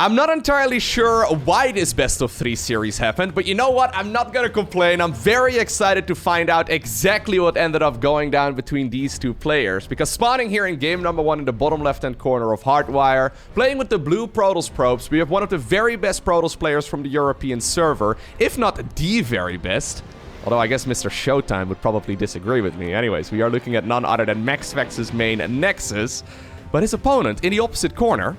I'm not entirely sure why this best-of-3 series happened, but you know what? I'm not gonna complain. I'm very excited to find out exactly what ended up going down between these two players. Because spawning here in game number 1 in the bottom left-hand corner of Hardwire, playing with the blue Protoss probes, we have one of the very best Protoss players from the European server, if not the very best. Although I guess Mr. Showtime would probably disagree with me. Anyways, we are looking at none other than MaxPax's main Nexus. But his opponent in the opposite corner,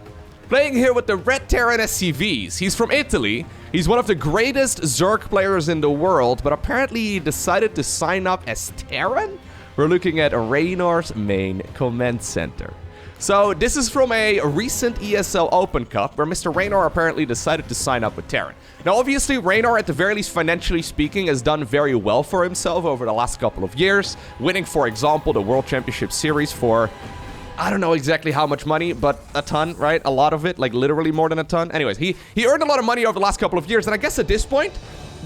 playing here with the red Terran SCVs. He's from Italy. He's one of the greatest Zerg players in the world, but apparently he decided to sign up as Terran? We're looking at Reynor's main command center. So this is from a recent ESL Open Cup, where Mr. Reynor apparently decided to sign up with Terran. Now obviously Reynor, at the very least financially speaking, has done very well for himself over the last couple of years, winning, for example, the World Championship Series for... I don't know exactly how much money, but a ton, right? A lot of it, like literally more than a ton. Anyways, he earned a lot of money over the last couple of years, and I guess at this point,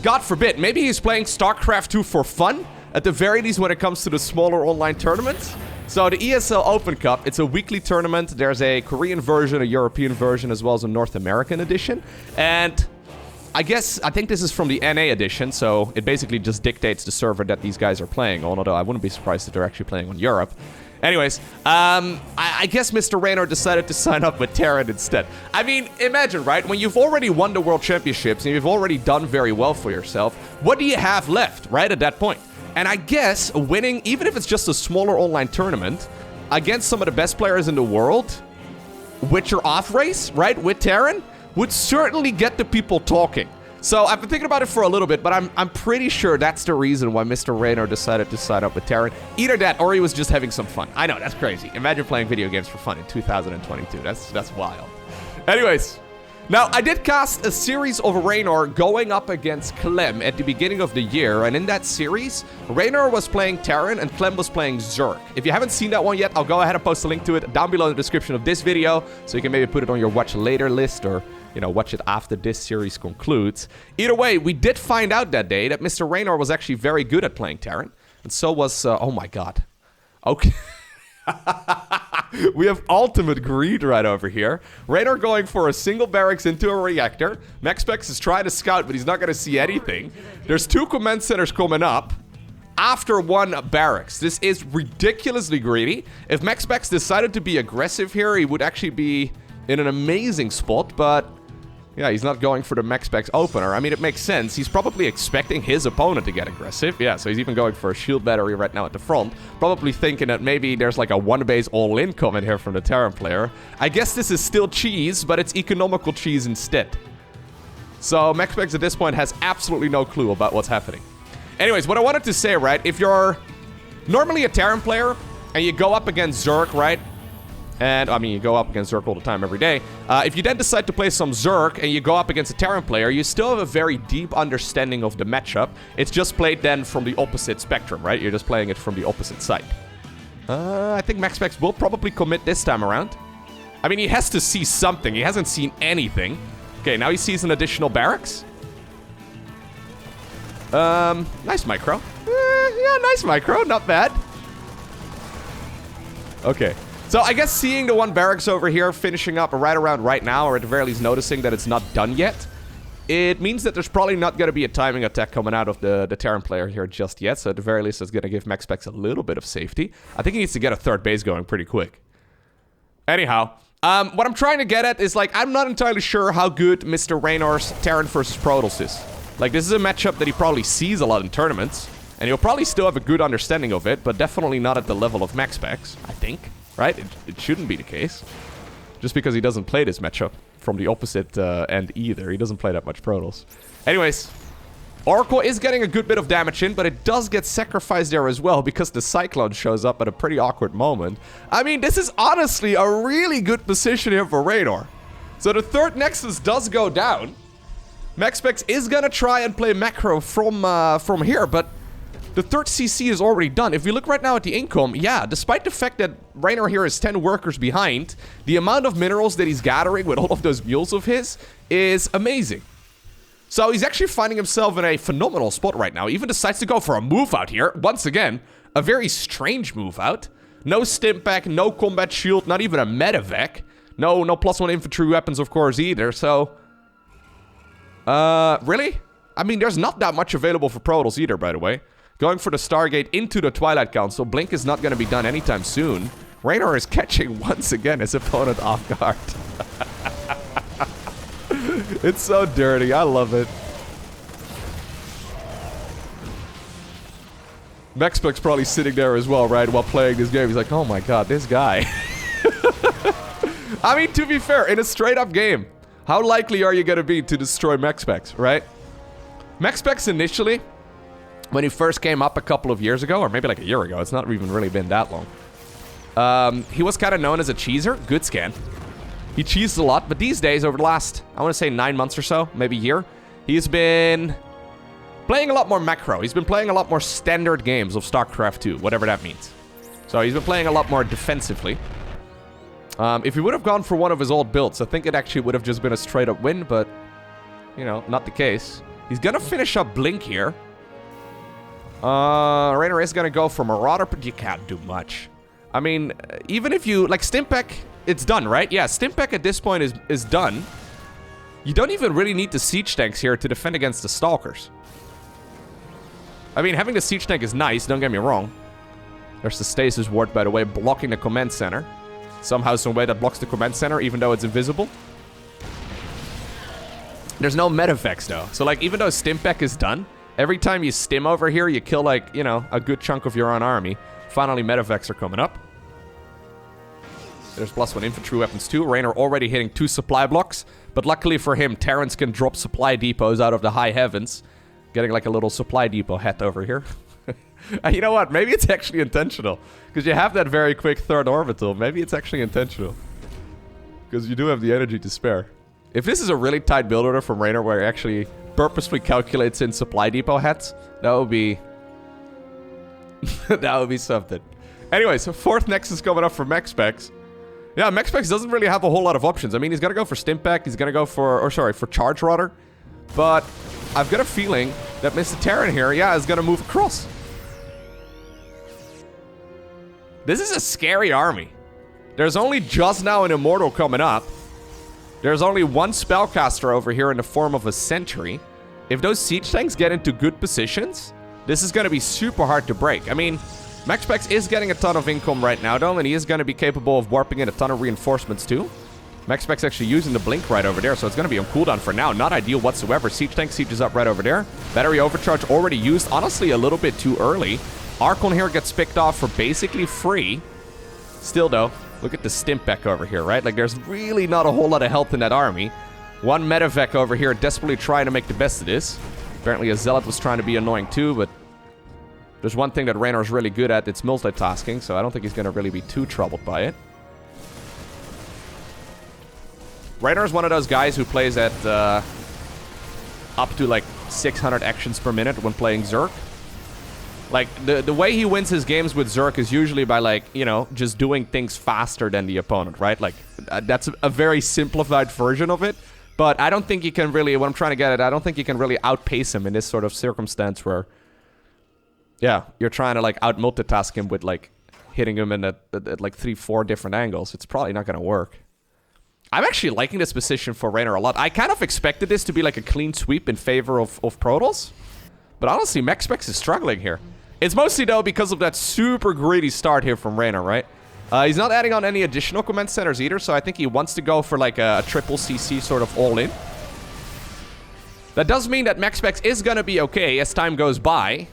God forbid, maybe he's playing StarCraft 2 for fun, at the very least when it comes to the smaller online tournaments. So the ESL Open Cup, it's a weekly tournament. There's a Korean version, a European version, as well as a North American edition. And I think this is from the NA edition, so it basically just dictates the server that these guys are playing on, although I wouldn't be surprised if they're actually playing on Europe. Anyways, I guess Mr. Reynor decided to sign up with Terran instead. I mean, imagine, right? When you've already won the World Championships and you've already done very well for yourself, what do you have left, right, at that point? And I guess winning, even if it's just a smaller online tournament, against some of the best players in the world, with your off race, right, with Terran, would certainly get the people talking. So I've been thinking about it for a little bit, but I'm pretty sure that's the reason why Mr. Reynor decided to sign up with Terran. Either that, or he was just having some fun. I know, that's crazy. Imagine playing video games for fun in 2022. That's wild. Anyways, now I did cast a series of Reynor going up against Clem at the beginning of the year, and in that series, Reynor was playing Terran and Clem was playing Zerg. If you haven't seen that one yet, I'll go ahead and post a link to it down below in the description of this video, so you can maybe put it on your watch later list, or you know, watch it after this series concludes. Either way, we did find out that day that Mr. Reynor was actually very good at playing Terran. And so was, oh my god. Okay. We have ultimate greed right over here. Reynor going for a single barracks into a reactor. MaxPax is trying to scout, but he's not going to see anything. There's 2 command centers coming up after 1 barracks. This is ridiculously greedy. If MaxPax decided to be aggressive here, he would actually be in an amazing spot, but yeah, he's not going for the MaxPax opener. I mean, it makes sense. He's probably expecting his opponent to get aggressive. Yeah, so he's even going for a shield battery right now at the front. Probably thinking that maybe there's like a one-base all-in coming here from the Terran player. I guess this is still cheese, but it's economical cheese instead. So MaxPax at this point has absolutely no clue about what's happening. Anyways, what I wanted to say, right, if you're normally a Terran player and you go up against Zerg, right? And, I mean, you go up against Zerg all the time, every day. If you then decide to play some Zerg and you go up against a Terran player, you still have a very deep understanding of the matchup. It's just played then from the opposite spectrum, right? You're just playing it from the opposite side. I think MaxPax will probably commit this time around. I mean, he has to see something. He hasn't seen anything. Okay, now he sees an additional barracks. Nice micro. Yeah, nice micro. Not bad. Okay. So I guess seeing the 1 barracks over here finishing up right around right now, or at the very least noticing that it's not done yet, it means that there's probably not going to be a timing attack coming out of the Terran player here just yet. So at the very least, it's going to give MaxPax a little bit of safety. I think he needs to get a 3rd base going pretty quick. Anyhow, what I'm trying to get at is, like, I'm not entirely sure how good Mr. Reynor's Terran versus Protoss is. Like, this is a matchup that he probably sees a lot in tournaments, and he'll probably still have a good understanding of it, but definitely not at the level of MaxPax, I think. Right? It shouldn't be the case. Just because he doesn't play this matchup from the opposite end either. He doesn't play that much Protoss. Anyways, Oracle is getting a good bit of damage in, but it does get sacrificed there as well because the Cyclone shows up at a pretty awkward moment. I mean, this is honestly a really good position here for Reynor. So the 3rd Nexus does go down. MaxPax is gonna try and play macro from here, but the 3rd CC is already done. If we look right now at the income, yeah, despite the fact that Reynor here is 10 workers behind, the amount of minerals that he's gathering with all of those mules of his is amazing. So he's actually finding himself in a phenomenal spot right now. He even decides to go for a move out here. Once again, a very strange move out. No stim pack, no combat shield, not even a medevac. No +1 infantry weapons, of course, either, so... really? I mean, there's not that much available for Protoss either, by the way. Going for the Stargate into the Twilight Council. Blink is not going to be done anytime soon. Reynor is catching, once again, his opponent off guard. It's so dirty. I love it. MaxPax probably sitting there as well, right, while playing this game. He's like, oh my god, this guy. I mean, to be fair, in a straight-up game, how likely are you going to be to destroy MaxPax, right? MaxPax initially, when he first came up a couple of years ago, or maybe like a year ago, it's not even really been that long. He was kind of known as a cheeser. Good scan. He cheesed a lot, but these days, over the last, I want to say 9 months or so, maybe a year, he's been playing a lot more macro. He's been playing a lot more standard games of StarCraft 2, whatever that means. So he's been playing a lot more defensively. If he would have gone for one of his old builds, I think it actually would have just been a straight-up win, but, you know, not the case. He's gonna finish up Blink here. Reynor is gonna go for Marauder, but you can't do much. I mean, even if you... Like, Stimpec, it's done, right? Yeah, Stimpec at this point is done. You don't even really need the Siege Tanks here to defend against the Stalkers. I mean, having the Siege Tank is nice, don't get me wrong. There's the Stasis Ward, by the way, blocking the Command Center. Somehow, some way that blocks the Command Center, even though it's invisible. There's no Medifex, though. So, like, even though Stimpec is done, every time you stim over here, you kill, like, you know, a good chunk of your own army. Finally, Medifex are coming up. There's +1 infantry weapons, too. Reynor already hitting 2 supply blocks. But luckily for him, Terrans can drop supply depots out of the high heavens. Getting, like, a little supply depot hat over here. You know what? Maybe it's actually intentional. Because you have that very quick third orbital. Maybe it's actually intentional. Because you do have the energy to spare. If this is a really tight build order from Reynor where he actually purposefully calculates in supply depot hats, that would be... that would be something. Anyway, so 4th Nexus coming up for MaxPax. Yeah, MaxPax doesn't really have a whole lot of options. I mean, he's gonna go for Stimpec. He's gonna go for... Or sorry, for Charge Rudder. But I've got a feeling that Mr. Terran here, yeah, is gonna move across. This is a scary army. There's only just now an Immortal coming up. There's only one Spellcaster over here in the form of a Sentry. If those Siege Tanks get into good positions, this is going to be super hard to break. I mean, MaxPax is getting a ton of income right now, though, and he is going to be capable of warping in a ton of reinforcements, too. MaxPax actually using the Blink right over there, so it's going to be on cooldown for now. Not ideal whatsoever. Siege Tank sieges up right over there. Battery Overcharge already used. Honestly, a little bit too early. Archon here gets picked off for basically free. Still, though, look at the Stimpec over here, right? Like, there's really not a whole lot of health in that army. One Medivec over here desperately trying to make the best of this. Apparently, a Zealot was trying to be annoying, too, but there's one thing that Reynor's really good at. It's multitasking, so I don't think he's going to really be too troubled by it. Reynor's one of those guys who plays at up to, like, 600 actions per minute when playing Zerg. Like, the way he wins his games with Zerg is usually by, like, you know, just doing things faster than the opponent, right? Like, that's a very simplified version of it. But I don't think you can really, what I'm trying to get at, I don't think you can really outpace him in this sort of circumstance where, yeah, you're trying to, like, out-multitask him with, like, hitting him in at like, 3-4 different angles. It's probably not going to work. I'm actually liking this position for Reynor a lot. I kind of expected this to be, like, a clean sweep in favor of Protoss. But honestly, MaxPax is struggling here. It's mostly, though, because of that super greedy start here from Reynor, right? He's not adding on any additional command centers either, so I think he wants to go for, like, a triple CC sort of all-in. That does mean that MaxPax is going to be okay as time goes by.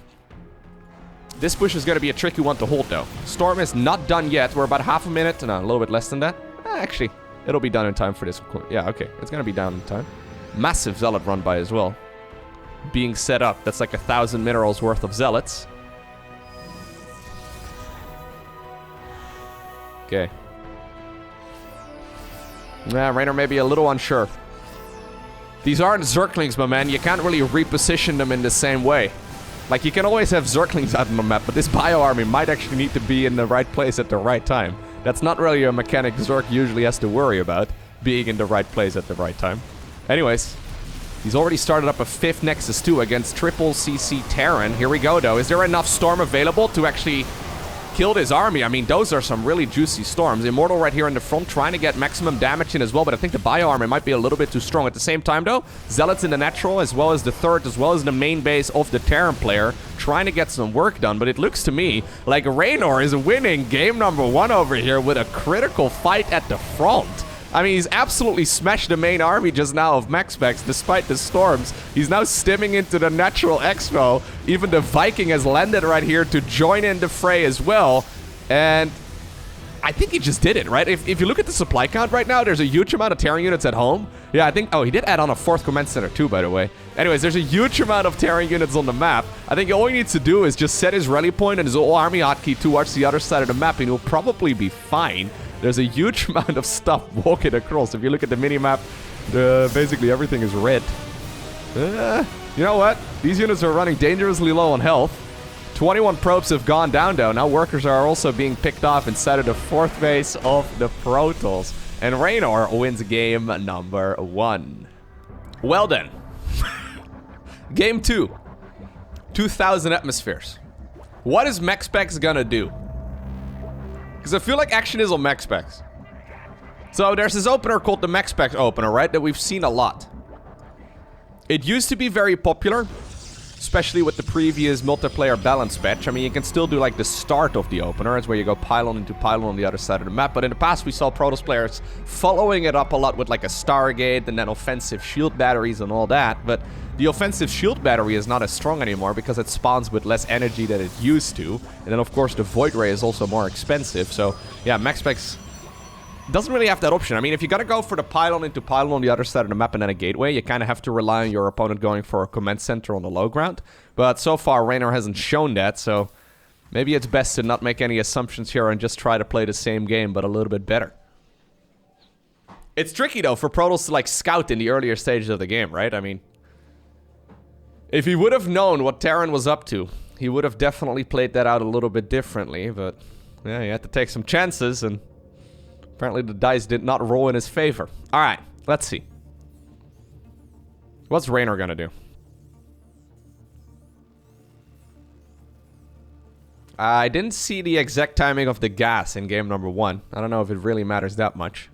This push is going to be a tricky one to hold, though. Storm is not done yet. We're about half a minute. No, a little bit less than that. Actually, it'll be done in time for this. Yeah, okay. It's going to be done in time. Massive Zealot run by as well. Being set up. That's like 1,000 minerals worth of Zealots. Okay. Yeah, Reynor may be a little unsure. These aren't Zerglings, my man. You can't really reposition them in the same way. Like, you can always have Zerglings out on the map, but this Bio Army might actually need to be in the right place at the right time. That's not really a mechanic Zerg usually has to worry about, being in the right place at the right time. Anyways, he's already started up a 5th Nexus 2 against triple CC Terran. Here we go, though. Is there enough Storm available to actually killed his army. I mean, those are some really juicy storms. Immortal right here in the front trying to get maximum damage in as well, but I think the bio armor might be a little bit too strong. At the same time, though, Zealots in the natural, as well as the third, as well as the main base of the Terran player, trying to get some work done. But it looks to me like Reynor is winning game number 1 over here with a critical fight at the front. I mean, he's absolutely smashed the main army just now of MaxPax despite the storms. He's now stimming into the natural expo. Even the Viking has landed right here to join in the fray as well. And I think he just did it, right? If you look at the supply count right now, there's a huge amount of Terran units at home. Yeah, I think... Oh, he did add on a 4th command center too, by the way. Anyways, there's a huge amount of Terran units on the map. I think all he needs to do is just set his rally point and his whole army hotkey towards the other side of the map, and he'll probably be fine. There's a huge amount of stuff walking across. If you look at the minimap, basically everything is red. You know what? These units are running dangerously low on health. 21 probes have gone down, though. Now workers are also being picked off inside of the 4th base of the Protoss. And Reynor wins game number 1. Well then. Game 2. 2,000 atmospheres. What is MaxPax gonna do? Because I feel like action is on MaxPax. So there's this opener called the MaxPax opener, right? That we've seen a lot. It used to be very popular, especially with the previous multiplayer balance patch. I mean, you can still do like the start of the opener. It's where you go pylon into pylon on the other side of the map. But in the past, we saw Protoss players following it up a lot with like a Stargate and then offensive shield batteries and all that. But the offensive shield battery is not as strong anymore because it spawns with less energy than it used to. And then, of course, the Void Ray is also more expensive. So, yeah, MaxPax doesn't really have that option. I mean, if you're gonna go for the pylon into pylon on the other side of the map and then a gateway, you kind of have to rely on your opponent going for a command center on the low ground. But so far, Reynor hasn't shown that, so maybe it's best to not make any assumptions here and just try to play the same game, but a little bit better. It's tricky, though, for Protoss to, like, scout in the earlier stages of the game, right? I mean, if he would have known what Terran was up to, he would have definitely played that out a little bit differently, but yeah, he had to take some chances, and apparently the dice did not roll in his favor. Alright, let's see. What's Reynor gonna do? I didn't see the exact timing of the gas in game number 1. I don't know if it really matters that much.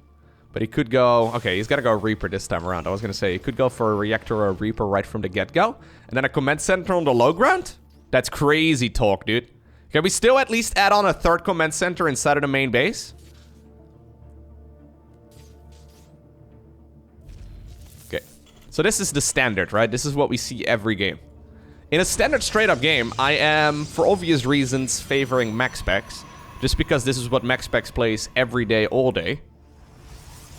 But he could go... Okay, he's gotta go Reaper this time around. I was gonna say, he could go for a Reactor or a Reaper right from the get-go. And then a command center on the low ground? That's crazy talk, dude. Can we still at least add on a 3rd command center inside of the main base? Okay. So this is the standard, right? This is what we see every game. In a standard straight-up game, I am, for obvious reasons, favoring MaxPax. Just because this is what MaxPax plays every day, all day.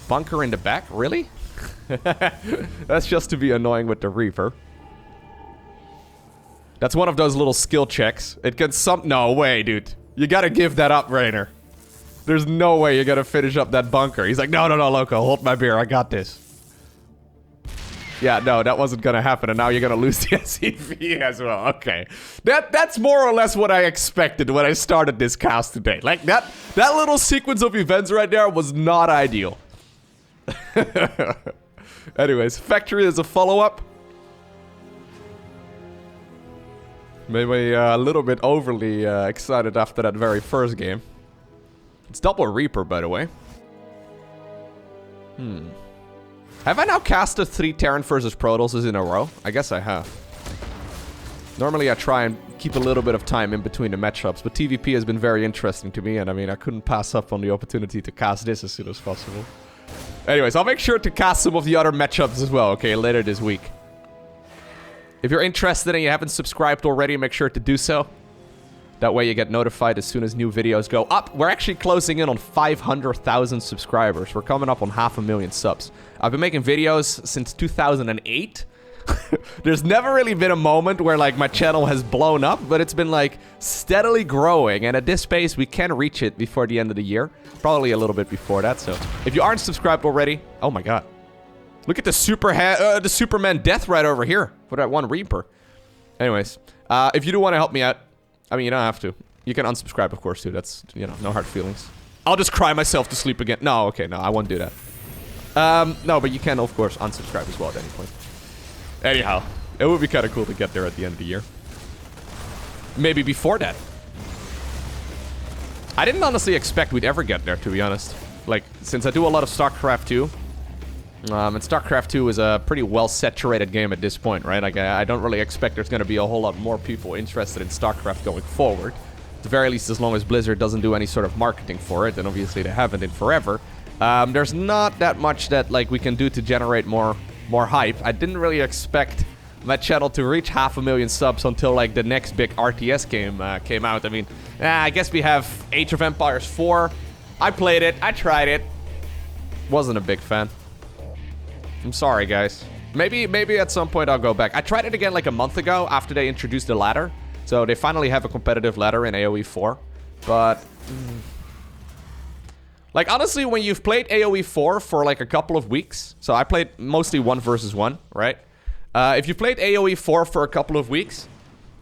Bunker in the back? Really? That's just to be annoying with the Reaper. That's one of those little skill checks. It can No way, dude. You gotta give that up, Reynor. There's no way you're gonna finish up that bunker. He's like, no, Lowko, hold my beer. I got this. Yeah, no, that wasn't gonna happen, and now you're gonna lose the SCV as well. Okay. That's more or less what I expected when I started this cast today. Like, that little sequence of events right there was not ideal. Anyways, factory is a follow-up. Maybe a little bit overly excited after that very first game. It's double Reaper, by the way. Have I now casted 3 Terran versus Protosses in a row? I guess I have. Normally I try and keep a little bit of time in between the matchups, but TVP has been very interesting to me, and I mean, I couldn't pass up on the opportunity to cast this as soon as possible. Anyways, I'll make sure to cast some of the other matchups as well, okay, later this week. If you're interested and you haven't subscribed already, make sure to do so. That way you get notified as soon as new videos go up. We're actually closing in on 500,000 subscribers. We're coming up on 500,000 subs. I've been making videos since 2008. There's never really been a moment where like my channel has blown up, but it's been like steadily growing, and at this pace we can reach it before the end of the year. Probably a little bit before that, so if you aren't subscribed already, oh my god. Look at the Superman death right over here for that one Reaper. Anyways, if you do want to help me out, I mean, you don't have to. You can unsubscribe, of course, too. That's, you know, no hard feelings. I'll just cry myself to sleep again. No, okay, no, I won't do that. No, but you can, of course, unsubscribe as well at any point. Anyhow, it would be kind of cool to get there at the end of the year. Maybe before that. I didn't honestly expect we'd ever get there, to be honest. Like, since I do a lot of StarCraft 2, and StarCraft 2 is a pretty well-saturated game at this point, right? Like, I don't really expect there's going to be a whole lot more people interested in StarCraft going forward. At the very least, as long as Blizzard doesn't do any sort of marketing for it, and obviously they haven't in forever. There's not that much that, like, we can do to generate more hype. I didn't really expect my channel to reach 500,000 subs until, like, the next big RTS game came out. I mean, I guess we have Age of Empires 4. I played it. I tried it. Wasn't a big fan. I'm sorry, guys. Maybe at some point I'll go back. I tried it again, like, a month ago after they introduced the ladder. So they finally have a competitive ladder in AoE 4. But... like, honestly, when you've played AoE 4 for, like, a couple of weeks... So I played mostly 1 versus 1, right? If you played AoE 4 for a couple of weeks...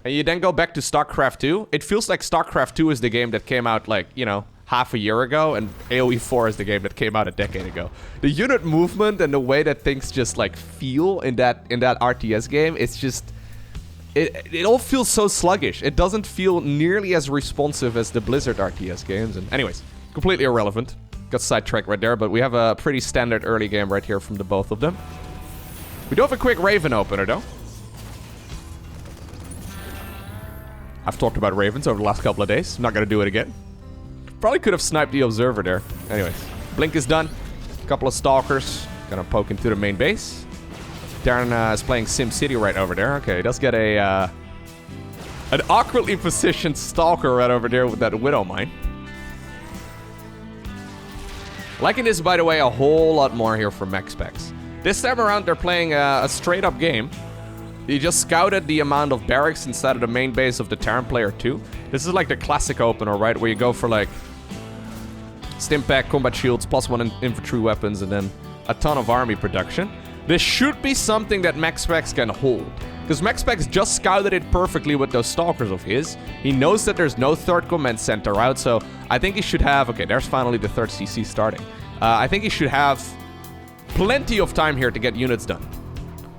and you then go back to StarCraft 2... it feels like StarCraft 2 is the game that came out, like, you know... half a year ago, and AoE 4 is the game that came out a decade ago. The unit movement and the way that things just, like, feel in that RTS game, it's just... It all feels so sluggish. It doesn't feel nearly as responsive as the Blizzard RTS games. And anyways, completely irrelevant. Got sidetracked right there, but we have a pretty standard early game right here from the both of them. We do have a quick Raven opener, though. I've talked about Ravens over the last couple of days. I'm not going to do it again. Probably could have sniped the Observer there. Anyways, Blink is done. A couple of Stalkers. Gonna poke into the main base. Terran is playing SimCity right over there. Okay, he does get an awkwardly positioned Stalker right over there with that Widow Mine. Liking this, by the way, a whole lot more here for MaxPax. This time around, they're playing a straight-up game. He just scouted the amount of barracks inside of the main base of the Terran player too. This is like the classic opener, right? Where you go for like Stimpak, combat shields, +1 infantry weapons, and then a ton of army production. This should be something that MaxPax can hold. Because MaxPax just scouted it perfectly with those Stalkers of his. He knows that there's no third command center out, so I think he should have... okay, there's finally the third CC starting. I think he should have plenty of time here to get units done.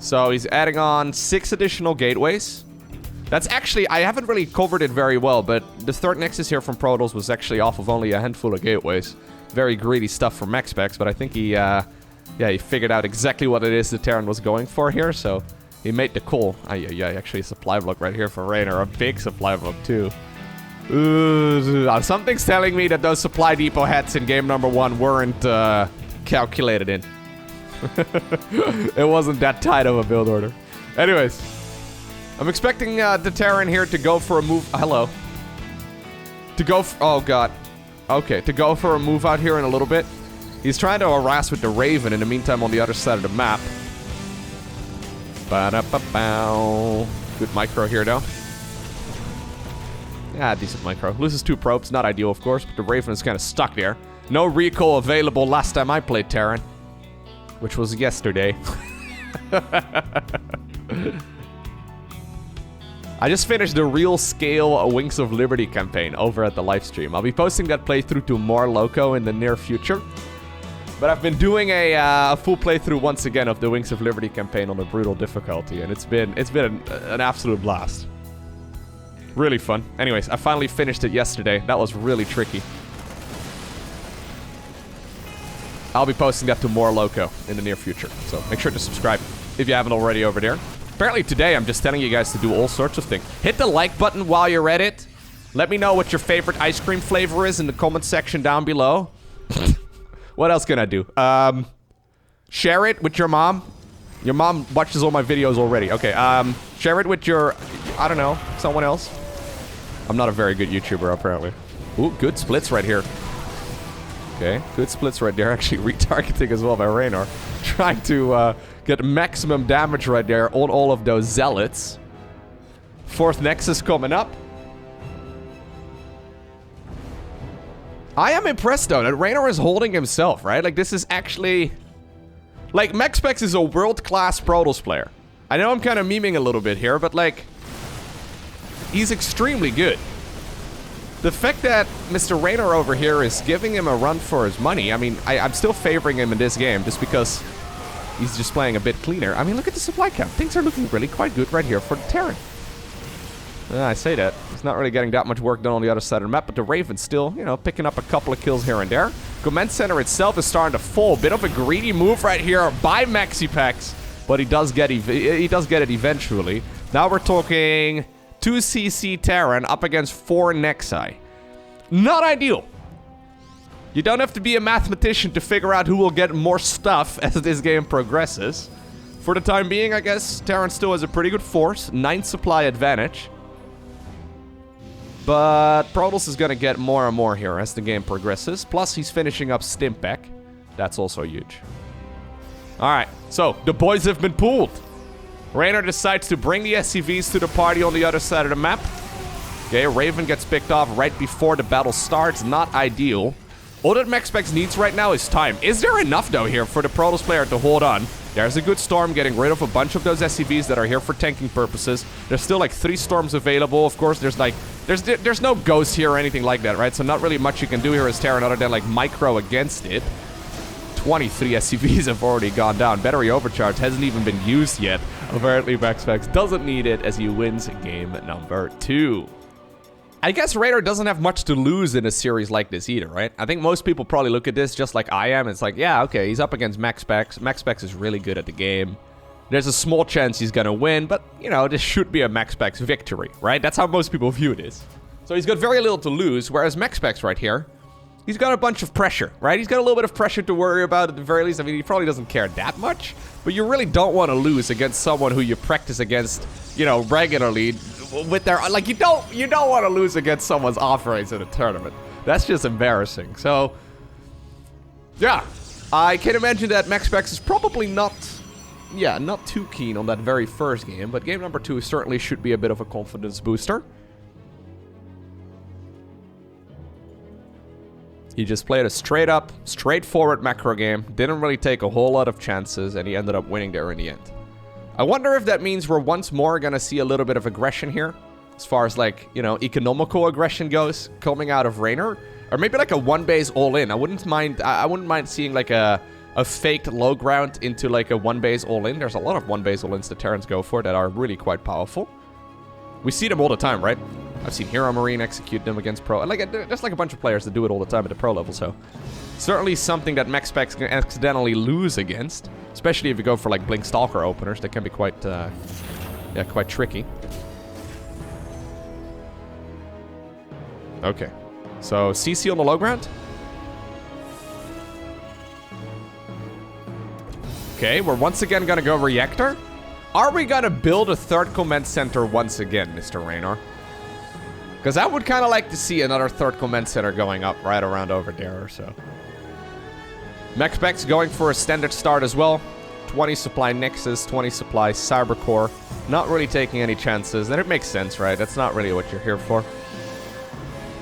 So he's adding on 6 additional gateways. That's actually, I haven't really covered it very well, but the third Nexus here from Protoss was actually off of only a handful of gateways. Very greedy stuff from MaxPax, but I think he, he figured out exactly what it is the Terran was going for here, so he made the call. Actually a supply block right here for Reynor, a big supply block too. Something's telling me that those supply depot heads in game number 1 weren't calculated in. It wasn't that tight of a build order. Anyways, I'm expecting the Terran here to go for a move. Hello. To go. Oh god. Okay, to go for a move out here in a little bit. He's trying to harass with the Raven in the meantime on the other side of the map. Ba-da-ba-bow. Good micro here though. Yeah, decent micro. Loses 2 probes, not ideal of course, but the Raven is kind of stuck there. No recall available last time I played Terran. Which was yesterday. I just finished the real scale Wings of Liberty campaign over at the livestream. I'll be posting that playthrough to more Loko in the near future. But I've been doing a full playthrough once again of the Wings of Liberty campaign on a brutal difficulty, and it's been an absolute blast. Really fun. Anyways, I finally finished it yesterday. That was really tricky. I'll be posting that to more Loko in the near future, so make sure to subscribe if you haven't already over there. Apparently today I'm just telling you guys to do all sorts of things. Hit the like button while you're at it. Let me know what your favorite ice cream flavor is in the comment section down below. What else can I do? Share it with your mom. Your mom watches all my videos already. Okay, share it with your, I don't know, someone else. I'm not a very good YouTuber apparently. Ooh, good splits right here. Okay, good splits right there. Actually, retargeting as well by Reynor. Trying to get maximum damage right there on all of those zealots. 4th Nexus coming up. I am impressed, though, that Reynor is holding himself, right? Like, this is actually... like, MaxPax is a world-class Protoss player. I know I'm kind of memeing a little bit here, but, like... he's extremely good. The fact that Mr. Reynor over here is giving him a run for his money, I mean, I'm still favoring him in this game just because he's just playing a bit cleaner. I mean, look at the supply count. Things are looking really quite good right here for the Terran. I say that. He's not really getting that much work done on the other side of the map, but the Raven's still, you know, picking up a couple of kills here and there. Command Center itself is starting to fall. Bit of a greedy move right here by MaxPax, but he does get it eventually. Now we're talking 2 CC Terran up against 4 Nexi. Not ideal. You don't have to be a mathematician to figure out who will get more stuff as this game progresses. For the time being, I guess, Terran still has a pretty good force. 9 supply advantage. But Protoss is going to get more and more here as the game progresses. Plus, he's finishing up Stimpec. That's also huge. Alright, so the boys have been pulled. Reynor decides to bring the SCVs to the party on the other side of the map. Okay, Raven gets picked off right before the battle starts. Not ideal. All that MaxPax needs right now is time. Is there enough, though, here for the Protoss player to hold on? There's a good storm getting rid of a bunch of those SCVs that are here for tanking purposes. There's still like 3 storms available. Of course, there's like... There's no ghost here or anything like that, right? So not really much you can do here as Terran other than like micro against it. 23 SCVs have already gone down. Battery overcharge hasn't even been used yet. Apparently, MaxPax doesn't need it as he wins game number 2. I guess Reynor doesn't have much to lose in a series like this either, right? I think most people probably look at this just like I am. It's like, yeah, okay, he's up against MaxPax. MaxPax is really good at the game. There's a small chance he's gonna win, but, you know, this should be a MaxPax victory, right? That's how most people view this. So he's got very little to lose, whereas MaxPax right here, he's got a bunch of pressure, right? He's got a little bit of pressure to worry about at the very least. I mean, he probably doesn't care that much, but you really don't want to lose against someone who you practice against, you know, regularly with their... Like, you don't want to lose against someone's offerings in a tournament. That's just embarrassing. So, yeah. I can imagine that MaxPax is probably not too keen on that very first game, but game number 2 certainly should be a bit of a confidence booster. He just played a straight-up, straightforward macro game, didn't really take a whole lot of chances, and he ended up winning there in the end. I wonder if that means we're once more gonna see a little bit of aggression here, as far as, like, you know, economical aggression goes, coming out of Reynor, or maybe like a one-base all-in. I wouldn't mind seeing like a faked low ground into like a one-base all-in. There's a lot of one-base all-ins that Terrans go for that are really quite powerful. We see them all the time, right? I've seen Hero Marine execute them against pro. Like, there's like a bunch of players that do it all the time at the pro level, so... Certainly something that MaxPax can accidentally lose against. Especially if you go for like Blink Stalker openers. They can be quite, quite tricky. Okay. So, CC on the low ground. Okay, we're once again gonna go Reactor. Are we gonna build a 3rd command center once again, Mr. Reynor? Because I would kind of like to see another 3rd command center going up right around over there or so. MaxPax going for a standard start as well. 20 supply Nexus, 20 supply Cybercore. Not really taking any chances. And it makes sense, right? That's not really what you're here for.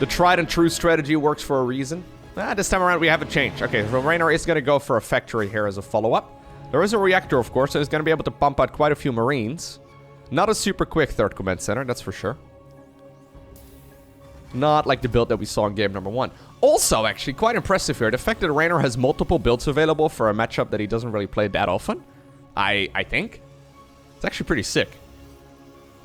The tried and true strategy works for a reason. This time around we have a change. Okay, so Reynor is going to go for a factory here as a follow-up. There is a reactor, of course, so he's going to be able to pump out quite a few Marines. Not a super quick 3rd command center, that's for sure. Not like the build that we saw in game number 1. Also, actually, quite impressive here. The fact that Reynor has multiple builds available for a matchup that he doesn't really play that often. I think. It's actually pretty sick.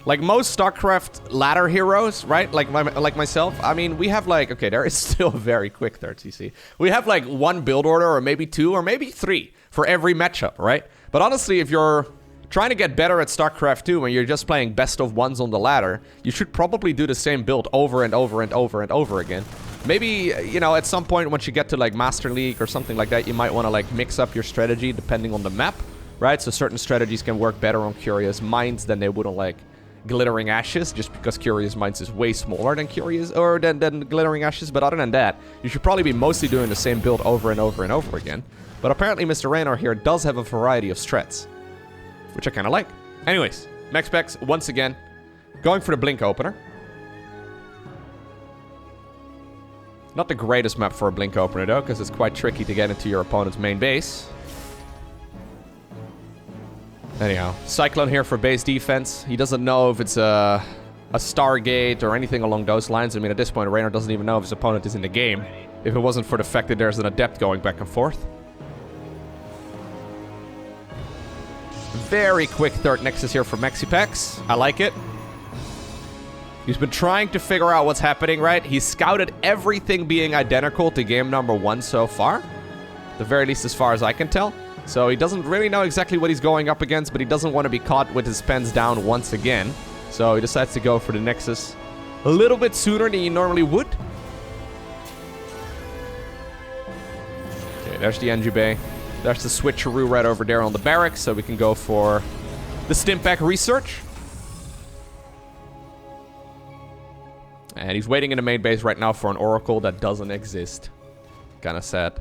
Like most StarCraft ladder heroes, right? Like myself. I mean, we have like... Okay, there is still a very quick 3rd CC. We have like 1 build order or maybe 2 or maybe 3 for every matchup, right? But honestly, if you're trying to get better at StarCraft 2 when you're just playing best of ones on the ladder, you should probably do the same build over and over and over and over again. Maybe, you know, at some point once you get to like Master League or something like that, you might want to like mix up your strategy depending on the map, right? So certain strategies can work better on Curious Minds than they would on like Glittering Ashes, just because Curious Minds is way smaller than than Glittering Ashes. But other than that, you should probably be mostly doing the same build over and over and over again. But apparently Mr. Reynor here does have a variety of strats, which I kind of like. Anyways, MaxPax, once again, going for the Blink opener. Not the greatest map for a Blink opener, though, because it's quite tricky to get into your opponent's main base. Anyhow, Cyclone here for base defense. He doesn't know if it's a Stargate or anything along those lines. I mean, at this point, Reynor doesn't even know if his opponent is in the game, if it wasn't for the fact that there's an Adept going back and forth. Very quick 3rd Nexus here for MaxPax. I like it. He's been trying to figure out what's happening, right? He's scouted everything being identical to game number 1 so far. At the very least, as far as I can tell. So he doesn't really know exactly what he's going up against, but he doesn't want to be caught with his pens down once again. So he decides to go for the Nexus a little bit sooner than he normally would. Okay, there's the NG Bay. There's the switcheroo right over there on the barracks, so we can go for the Stimpack research. And he's waiting in the main base right now for an Oracle that doesn't exist. Kinda sad.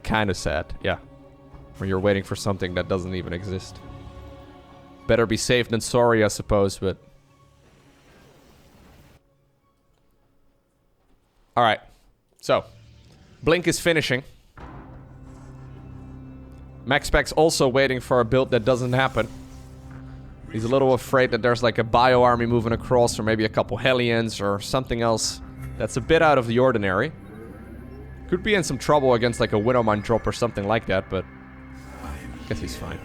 Kinda sad, yeah. When you're waiting for something that doesn't even exist. Better be safe than sorry, I suppose, but... Alright. So. Blink is finishing. MaxPax also waiting for a build that doesn't happen. He's a little afraid that there's like a bio army moving across, or maybe a couple Hellions, or something else that's a bit out of the ordinary. Could be in some trouble against like a Widowmine drop or something like that, but I guess he's fine.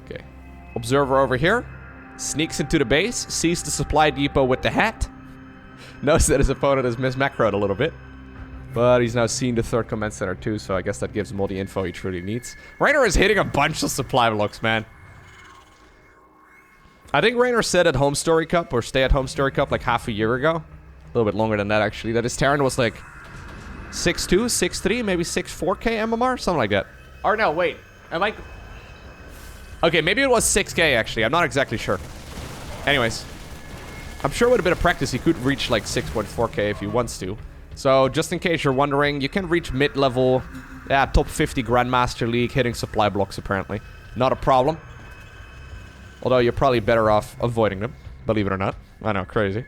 Okay. Observer over here. Sneaks into the base, sees the supply depot with the hat. Knows that his opponent has mismacroed a little bit. But he's now seen the 3rd command center too, so I guess that gives him all the info he truly needs. Reynor is hitting a bunch of supply blocks, man. I think Reynor said at Home Story Cup, or Stay at Home Story Cup, like half a year ago. A little bit longer than that, actually. That his Terran was like 6'2", 6'3", maybe 6'4k MMR, something like that. Or no, wait. Am I... Okay, maybe it was 6k, actually. I'm not exactly sure. Anyways. I'm sure with a bit of practice, he could reach like 6.4k if he wants to. So, just in case you're wondering, you can reach mid-level, yeah, top 50 Grandmaster League hitting supply blocks, apparently. Not a problem. Although, you're probably better off avoiding them, believe it or not. I know, crazy.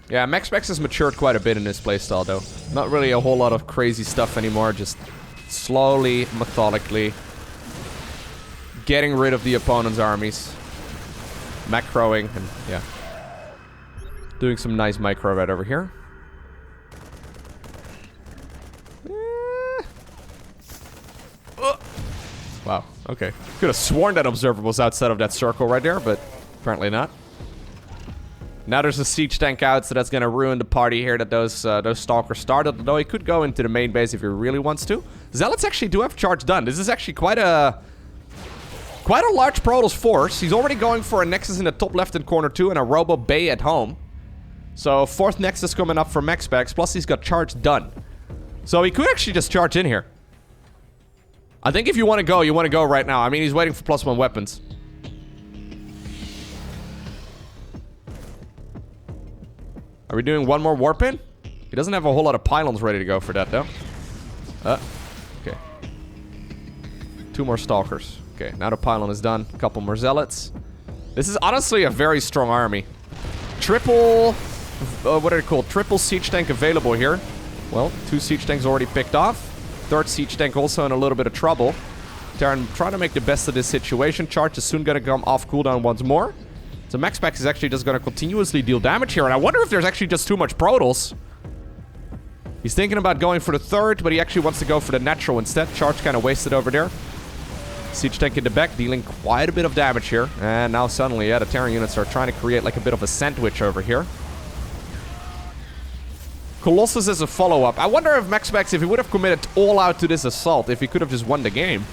Yeah, MaxPax has matured quite a bit in his playstyle, though. Not really a whole lot of crazy stuff anymore, just slowly, methodically getting rid of the opponent's armies. Macroing, and yeah. Doing some nice micro right over here. Wow, okay. Could have sworn that observer was outside of that circle right there, but apparently not. Now there's a siege tank out, so that's gonna ruin the party here that those stalkers started. Though he could go into the main base if he really wants to. Zealots actually do have charge done. This is actually quite a large Protoss force. He's already going for a Nexus in the top left-hand corner too, and a Robo Bay at home. So 4th Nexus coming up for MaxPax, plus he's got charge done. So he could actually just charge in here. I think if you want to go right now. I mean, he's waiting for +1 weapons. Are we doing one more warp in? He doesn't have a whole lot of pylons ready to go for that, though. Okay. 2 more Stalkers. Okay, now the pylon is done. A couple more Zealots. This is honestly a very strong army. Triple... what are they called? Triple siege tank available here. Well, 2 siege tanks already picked off. 3rd siege tank also in a little bit of trouble. Terran trying to make the best of this situation. Charge is soon going to come off cooldown once more. So MaxPax is actually just going to continuously deal damage here. And I wonder if there's actually just too much Protoss. He's thinking about going for the 3rd, but he actually wants to go for the natural instead. Charge kind of wasted over there. Siege tank in the back, dealing quite a bit of damage here. And now suddenly, yeah, the Terran units are trying to create like a bit of a sandwich over here. Colossus is a follow-up. I wonder if MaxPax, if he would have committed all out to this assault, if he could have just won the game.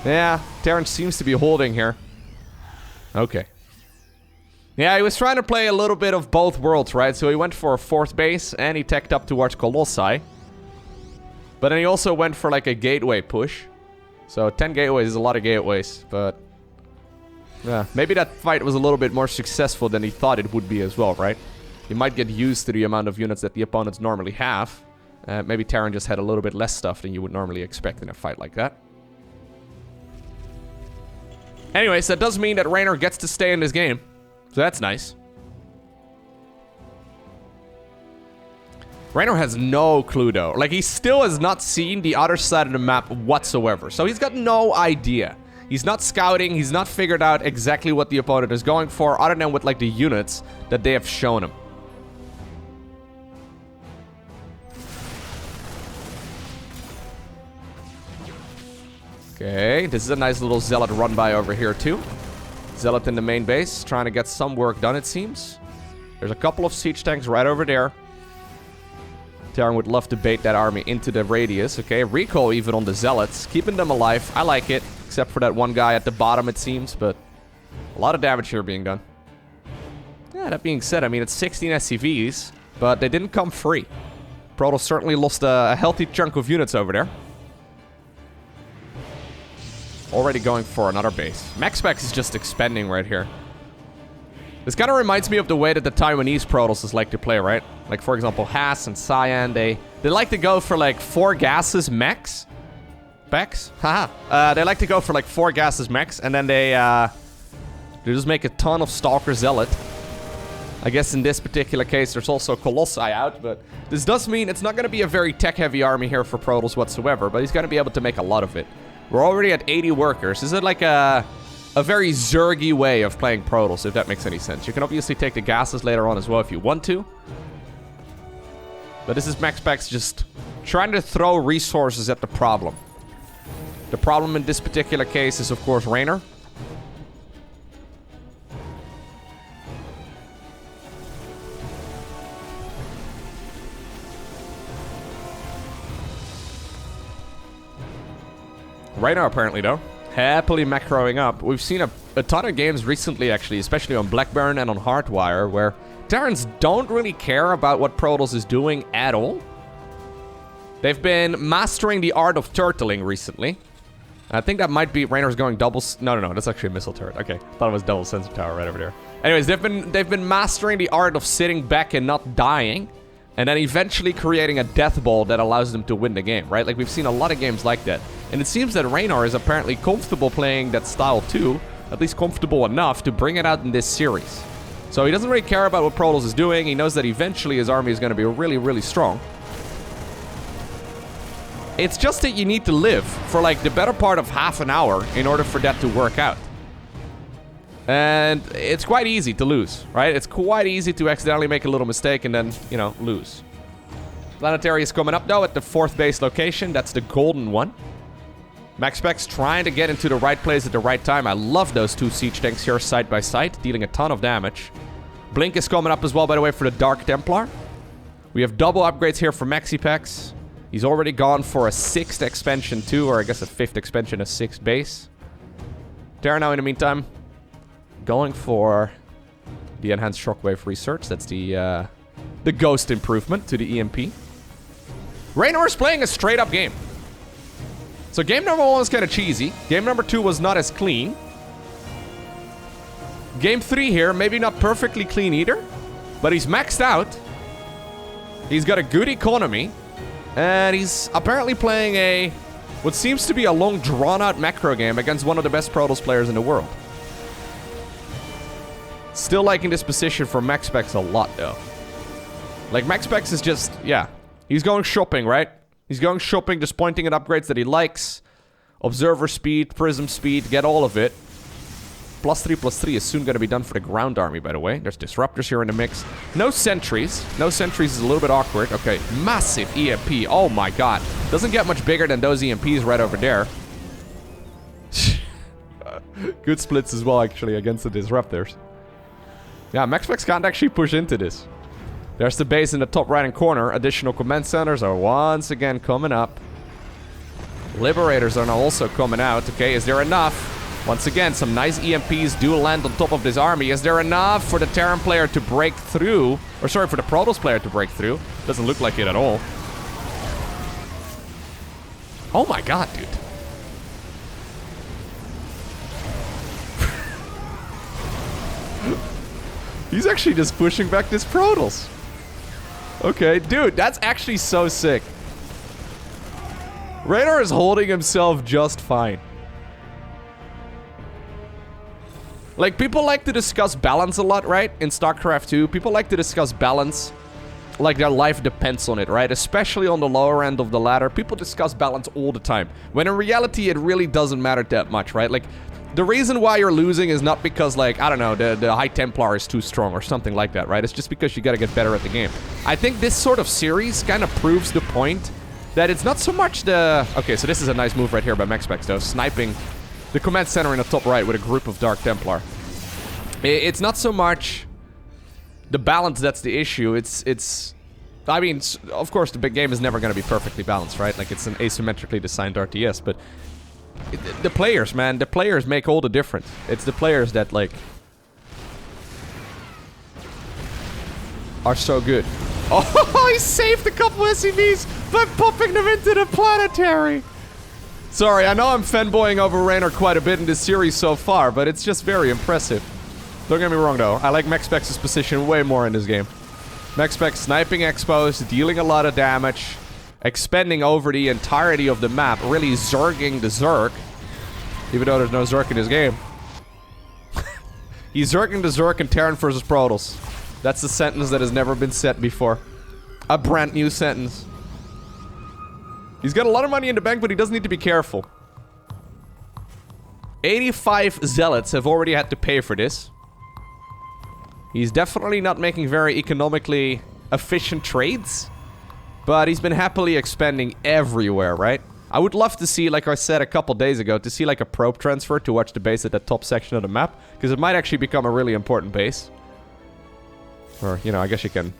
Yeah, Terran seems to be holding here. Okay. Yeah, he was trying to play a little bit of both worlds, right? So he went for a 4th base, and he teched up towards Colossi. But then he also went for like a gateway push. So 10 gateways is a lot of gateways, but... yeah, maybe that fight was a little bit more successful than he thought it would be as well, right? You might get used to the amount of units that the opponents normally have. Maybe Terran just had a little bit less stuff than you would normally expect in a fight like that. Anyways, that does mean that Reynor gets to stay in this game. So that's nice. Reynor has no clue though. Like, he still has not seen the other side of the map whatsoever. So he's got no idea. He's not scouting. He's not figured out exactly what the opponent is going for, other than with like the units that they have shown him. Okay, this is a nice little Zealot run by over here too. Zealot in the main base, trying to get some work done, it seems. There's a couple of siege tanks right over there. Terran would love to bait that army into the radius. Okay, recall even on the Zealots, keeping them alive. I like it, except for that one guy at the bottom, it seems, but a lot of damage here being done. Yeah, that being said, I mean, it's 16 SCVs, but they didn't come free. Protoss certainly lost a healthy chunk of units over there. Already going for another base. MaxPax is just expanding right here. This kind of reminds me of the way that the Taiwanese Protosses like to play, right? Like, for example, Haas and Cyan, they like to go for, like, 4 gases max. Pax? Haha. They like to go for, like, 4 gases max, and then they just make a ton of Stalker Zealot. I guess in this particular case, there's also Colossi out, but this does mean it's not going to be a very tech-heavy army here for Protoss whatsoever, but he's going to be able to make a lot of it. We're already at 80 workers. Is it like a very Zergy way of playing Protoss, if that makes any sense? You can obviously take the gases later on as well if you want to. But this is MaxPax just trying to throw resources at the problem. The problem in this particular case is, of course, Reynor. Reynor, apparently, though, happily macroing up. We've seen a ton of games recently, actually, especially on Blackburn and on Hardwire, where Terrans don't really care about what Protoss is doing at all. They've been mastering the art of turtling recently. I think that might be Reynor's going double... No, that's actually a missile turret. Okay, thought it was double sensor tower right over there. Anyways, they've been mastering the art of sitting back and not dying, and then eventually creating a death ball that allows them to win the game, right? Like, we've seen a lot of games like that. And it seems that Reynor is apparently comfortable playing that style too, at least comfortable enough to bring it out in this series. So he doesn't really care about what Protoss is doing. He knows that eventually his army is going to be really, really strong. It's just that you need to live for like the better part of half an hour in order for that to work out. And it's quite easy to lose, right? It's quite easy to accidentally make a little mistake and then, you know, lose. Planetary is coming up, though, at the 4th base location. That's the golden one. MaxPax trying to get into the right place at the right time. I love those 2 siege tanks here side by side, dealing a ton of damage. Blink is coming up as well, by the way, for the Dark Templar. We have double upgrades here for MaxiPax. He's already gone for a 6th expansion too, or I guess a 5th expansion, a 6th base. Terra now, in the meantime, going for the Enhanced Shockwave Research. That's the Ghost improvement to the EMP. Reynor is playing a straight-up game. So game number 1 was kind of cheesy. Game number 2 was not as clean. Game 3 here, maybe not perfectly clean either, but he's maxed out. He's got a good economy, and he's apparently playing a what seems to be a long, drawn-out macro game against one of the best Protoss players in the world. Still liking this position for MaxPax a lot, though. Like, MaxPax is just, yeah, he's going shopping, right? He's going shopping, just pointing at upgrades that he likes. Observer speed, prism speed, get all of it. +3/+3 is soon going to be done for the ground army, by the way. There's disruptors here in the mix. No sentries. No sentries is a little bit awkward. Okay, massive EMP. Oh my god. Doesn't get much bigger than those EMPs right over there. Good splits as well, actually, against the disruptors. Yeah, MaxPax can't actually push into this. There's the base in the top right-hand corner. Additional command centers are once again coming up. Liberators are now also coming out. Okay, is there enough? Once again, some nice EMPs do land on top of this army. Is there enough for the Terran player to break through? Or sorry, for the Protoss player to break through. Doesn't look like it at all. Oh my god, dude. He's actually just pushing back this Protoss. Okay, dude, that's actually so sick. Reynor is holding himself just fine. Like, people like to discuss balance a lot, right? In StarCraft 2, people like to discuss balance. Like, their life depends on it, right? Especially on the lower end of the ladder. People discuss balance all the time. When in reality, it really doesn't matter that much, right? Like, the reason why you're losing is not because, like, I don't know, the High Templar is too strong or something like that, right? It's just because you gotta get better at the game. I think this sort of series kind of proves the point that it's not so much the... Okay, so this is a nice move right here by MaxPax, though. Sniping the command center in the top right with a group of Dark Templar. It's not so much the balance that's the issue. It's... I mean, of course, the big game is never going to be perfectly balanced, right? Like, it's an asymmetrically designed RTS, but... The players, man. The players make all the difference. It's the players that, like... are so good. Oh, he saved a couple SCVs by popping them into the planetary. Sorry, I know I'm fanboying over Reynor quite a bit in this series so far, but it's just very impressive. Don't get me wrong, though. I like MaxPax's position way more in this game. MaxPax sniping exposed, dealing a lot of damage, expanding over the entirety of the map, really zerging the Zerg. Even though there's no Zerg in this game. He's zerging the Zerg in Terran versus Protoss. That's a sentence that has never been said before. A brand new sentence. He's got a lot of money in the bank, but he does need to be careful. 85 zealots have already had to pay for this. He's definitely not making very economically efficient trades. But he's been happily expanding everywhere, right? I would love to see, like I said a couple days ago, to see like a probe transfer towards the base at the top section of the map. Because it might actually become a really important base. Or, you know, I guess you can...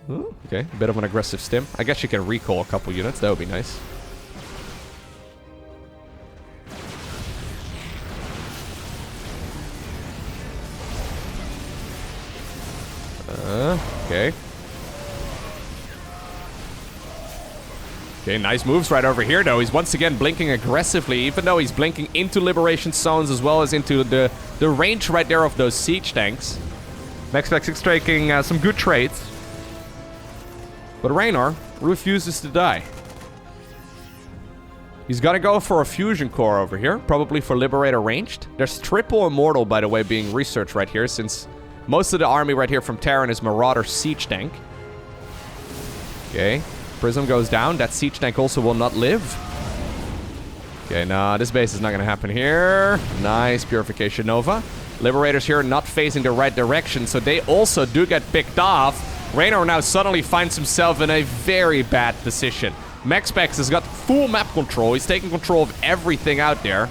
Ooh, okay, a bit of an aggressive stim. I guess you can recall a couple units, that would be nice. Okay. Okay, nice moves right over here, though. He's once again blinking aggressively, even though he's blinking into liberation zones as well as into the range right there of those siege tanks. MaxPax is taking some good trades. But Reynor refuses to die. He's gonna go for a fusion core over here, probably for Liberator ranged. There's triple immortal, by the way, being researched right here, since most of the army right here from Terran is Marauder siege tank. Okay, Prism goes down. That siege tank also will not live. Okay, nah, this base is not gonna happen here. Nice Purification Nova. Liberators here not facing the right direction, so they also do get picked off. Reynor now suddenly finds himself in a very bad position. MaxPax has got full map control. He's taking control of everything out there.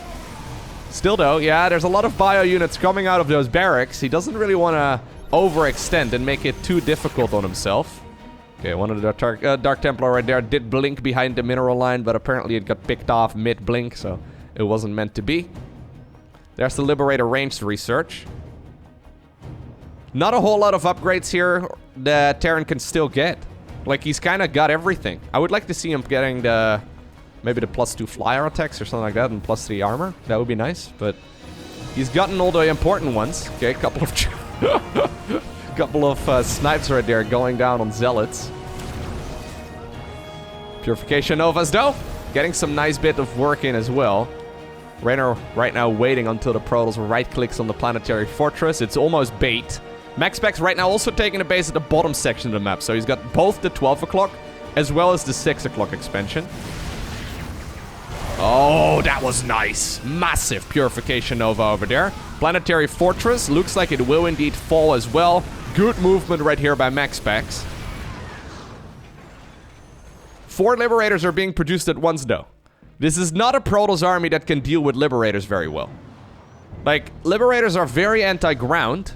Still though, yeah, there's a lot of bio units coming out of those barracks. He doesn't really want to overextend and make it too difficult on himself. Okay, one of the Dark Templar right there did blink behind the mineral line, but apparently it got picked off mid-blink, so it wasn't meant to be. There's the Liberator ranged research. Not a whole lot of upgrades here that Terran can still get. Like, he's kind of got everything. I would like to see him getting the... maybe the +2 flyer attacks or something like that and +3 armor. That would be nice, but... he's gotten all the important ones. Okay, a couple of... couple of snipes right there going down on zealots. Purification Novas, though. Getting some nice bit of work in as well. Reynor right now waiting until the Protoss right-clicks on the planetary fortress. It's almost bait. MaxPax right now also taking a base at the bottom section of the map. So he's got both the 12 o'clock as well as the 6 o'clock expansion. Oh, that was nice. Massive Purification Nova over there. Planetary Fortress. Looks like it will indeed fall as well. Good movement right here by MaxPax. 4 Liberators are being produced at once, though. This is not a Protoss army that can deal with Liberators very well. Like, Liberators are very anti-ground.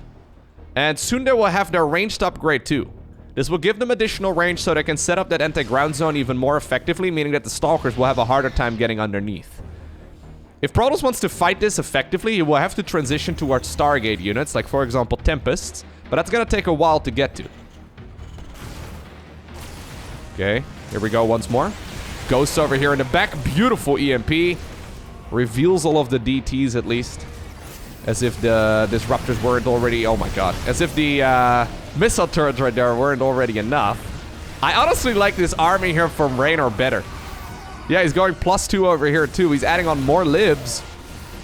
And soon they will have their ranged upgrade too. This will give them additional range so they can set up that anti-ground zone even more effectively, meaning that the Stalkers will have a harder time getting underneath. If Protoss wants to fight this effectively, he will have to transition towards Stargate units, like for example Tempests, but that's gonna take a while to get to. Okay, here we go once more. Ghosts over here in the back, beautiful EMP. Reveals all of the DTs at least. As if the disruptors weren't already... oh my god. As if the missile turrets right there weren't already enough. I honestly like this army here from Reynor better. Yeah, he's going +2 over here too. He's adding on more libs.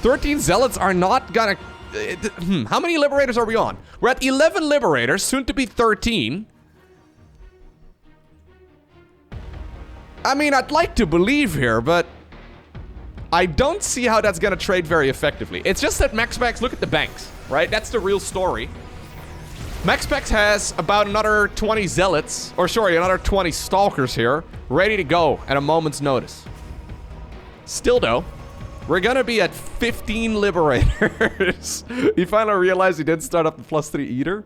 13 zealots are not gonna... how many liberators are we on? We're at 11 liberators, soon to be 13. I mean, I'd like to believe here, but... I don't see how that's gonna trade very effectively. It's just that MaxPax, look at the banks, right? That's the real story. MaxPax has about another 20 Zealots, or sorry, another 20 Stalkers here, ready to go at a moment's notice. Still though, we're gonna be at 15 Liberators. He finally realized he didn't start up the +3 either.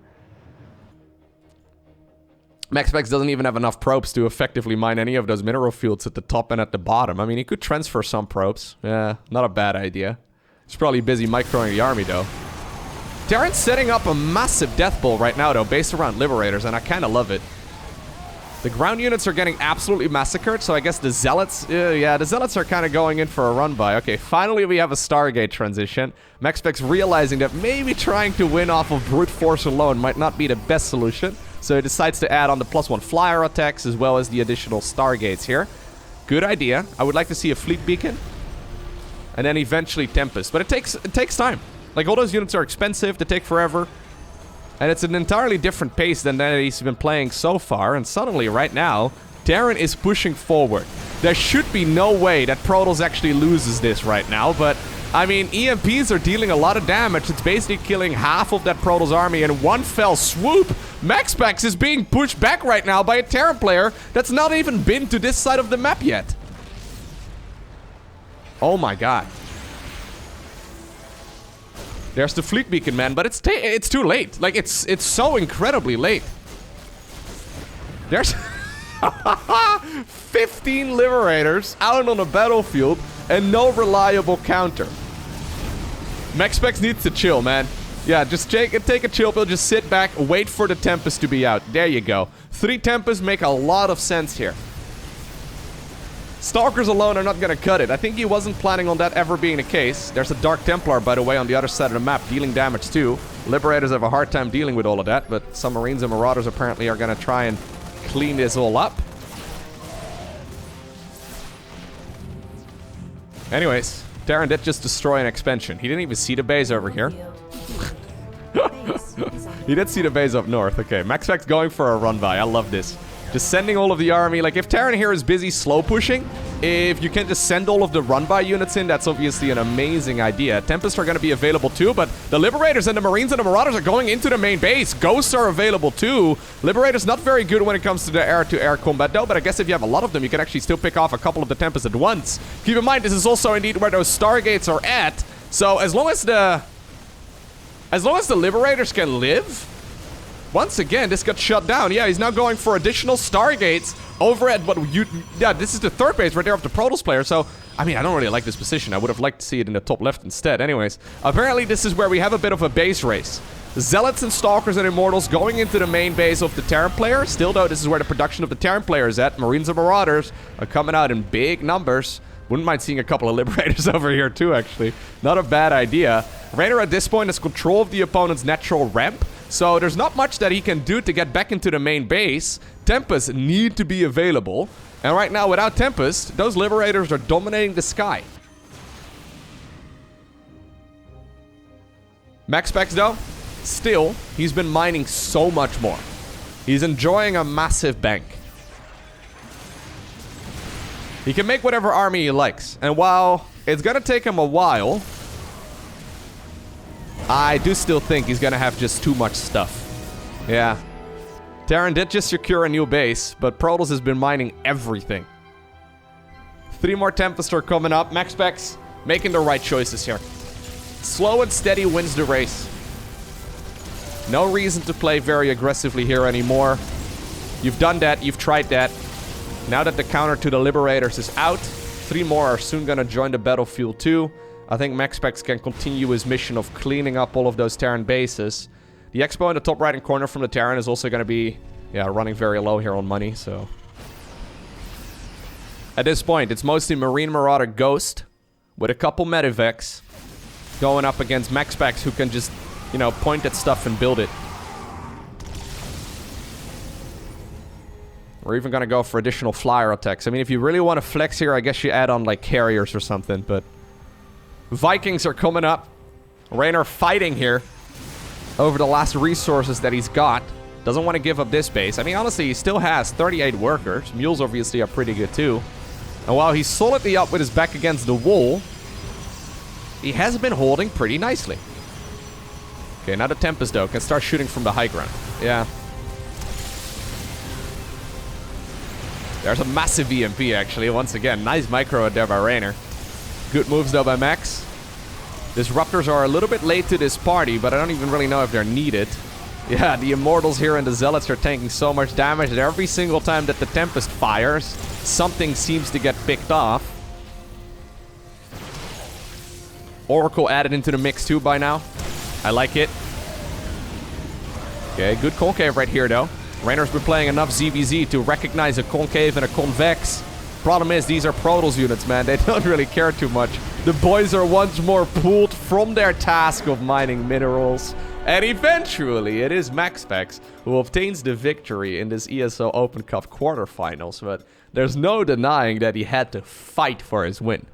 MaxPax doesn't even have enough probes to effectively mine any of those mineral fields at the top and at the bottom. I mean, he could transfer some probes. Yeah, not a bad idea. He's probably busy microing the army though. Terran's setting up a massive death bowl right now though, based around Liberators, and I kind of love it. The ground units are getting absolutely massacred, so I guess the Zealots... yeah, the Zealots are kind of going in for a run-by. Okay, finally we have a Stargate transition. MaxPax realizing that maybe trying to win off of brute force alone might not be the best solution. So he decides to add on the +1 flyer attacks as well as the additional Stargates here. Good idea. I would like to see a fleet beacon. And then eventually Tempest. But it takes time. Like, all those units are expensive, they take forever. And it's an entirely different pace than that he's been playing so far. And suddenly, right now, Terran is pushing forward. There should be no way that Protoss actually loses this right now. But, I mean, EMPs are dealing a lot of damage. It's basically killing half of that Protoss army in one fell swoop. MaxPax is being pushed back right now by a Terran player that's not even been to this side of the map yet. Oh my god. There's the fleet beacon, man, but it's too late. Like, it's so incredibly late. There's 15 Liberators out on the battlefield and no reliable counter. MaxPax needs to chill, man. Yeah, just take a chill pill, just sit back, wait for the Tempest to be out. There you go. 3 Tempests make a lot of sense here. Stalkers alone are not gonna cut it. I think he wasn't planning on that ever being the case. There's a Dark Templar, by the way, on the other side of the map, dealing damage too. Liberators have a hard time dealing with all of that, but some Marines and Marauders apparently are gonna try and clean this all up. Anyways, Terran did just destroy an expansion. He didn't even see the base over here. He did see the base up north. Okay, MaxPax going for a run-by. I love this. Just sending all of the army. Like, if Terran here is busy slow pushing, if you can just send all of the run-by units in, that's obviously an amazing idea. Tempests are going to be available too, but the Liberators and the Marines and the Marauders are going into the main base. Ghosts are available too. Liberators not very good when it comes to the air-to-air combat though, but I guess if you have a lot of them, you can actually still pick off a couple of the Tempests at once. Keep in mind, this is also indeed where those Stargates are at. So as long as the Liberators can live... Once again, this got shut down. Yeah, he's now going for additional Stargates over at what you... Yeah, this is the third base right there of the Protoss player. So, I mean, I don't really like this position. I would have liked to see it in the top left instead. Anyways, apparently this is where we have a bit of a base race. Zealots and Stalkers and Immortals going into the main base of the Terran player. Still, though, this is where the production of the Terran player is at. Marines and Marauders are coming out in big numbers. Wouldn't mind seeing a couple of Liberators over here too, actually. Not a bad idea. Reynor at this point has control of the opponent's natural ramp. So there's not much that he can do to get back into the main base. Tempests need to be available. And right now, without Tempest, those Liberators are dominating the sky. MaxPax, though, still, he's been mining so much more. He's enjoying a massive bank. He can make whatever army he likes. And while it's gonna take him a while, I do still think he's gonna have just too much stuff. Yeah. Terran did just secure a new base, but Protoss has been mining everything. 3 more Tempests are coming up. MaxPax making the right choices here. Slow and steady wins the race. No reason to play very aggressively here anymore. You've done that, you've tried that. Now that the counter to the Liberators is out, 3 more are soon gonna join the battlefield too. I think MaxPax can continue his mission of cleaning up all of those Terran bases. The Expo in the top right-hand corner from the Terran is also going to be, yeah, running very low here on money, so... At this point, it's mostly Marine Marauder Ghost with a couple Medivacs going up against MaxPax who can just, you know, point at stuff and build it. We're even going to go for additional flyer attacks. I mean, if you really want to flex here, I guess you add on, like, carriers or something, but... Vikings are coming up. Reynor fighting here over the last resources that he's got. Doesn't want to give up this base. I mean, honestly, he still has 38 workers. Mules obviously are pretty good too. And while he's solidly up with his back against the wall, he has been holding pretty nicely. Okay, now the Tempest, though, can start shooting from the high ground. Yeah. There's a massive EMP, actually, once again. Nice micro there by Reynor. Good moves, though, by Max. Disruptors are a little bit late to this party, but I don't even really know if they're needed. Yeah, the Immortals here and the Zealots are taking so much damage that every single time that the Tempest fires, something seems to get picked off. Oracle added into the mix, too, by now. I like it. Okay, good concave right here, though. Reynor's been playing enough ZVZ to recognize a concave and a convex. Problem is, these are Protoss units, man. They don't really care too much. The boys are once more pulled from their task of mining minerals. And eventually, it is MaxPax who obtains the victory in this ESL Open Cup quarterfinals. But there's no denying that he had to fight for his win.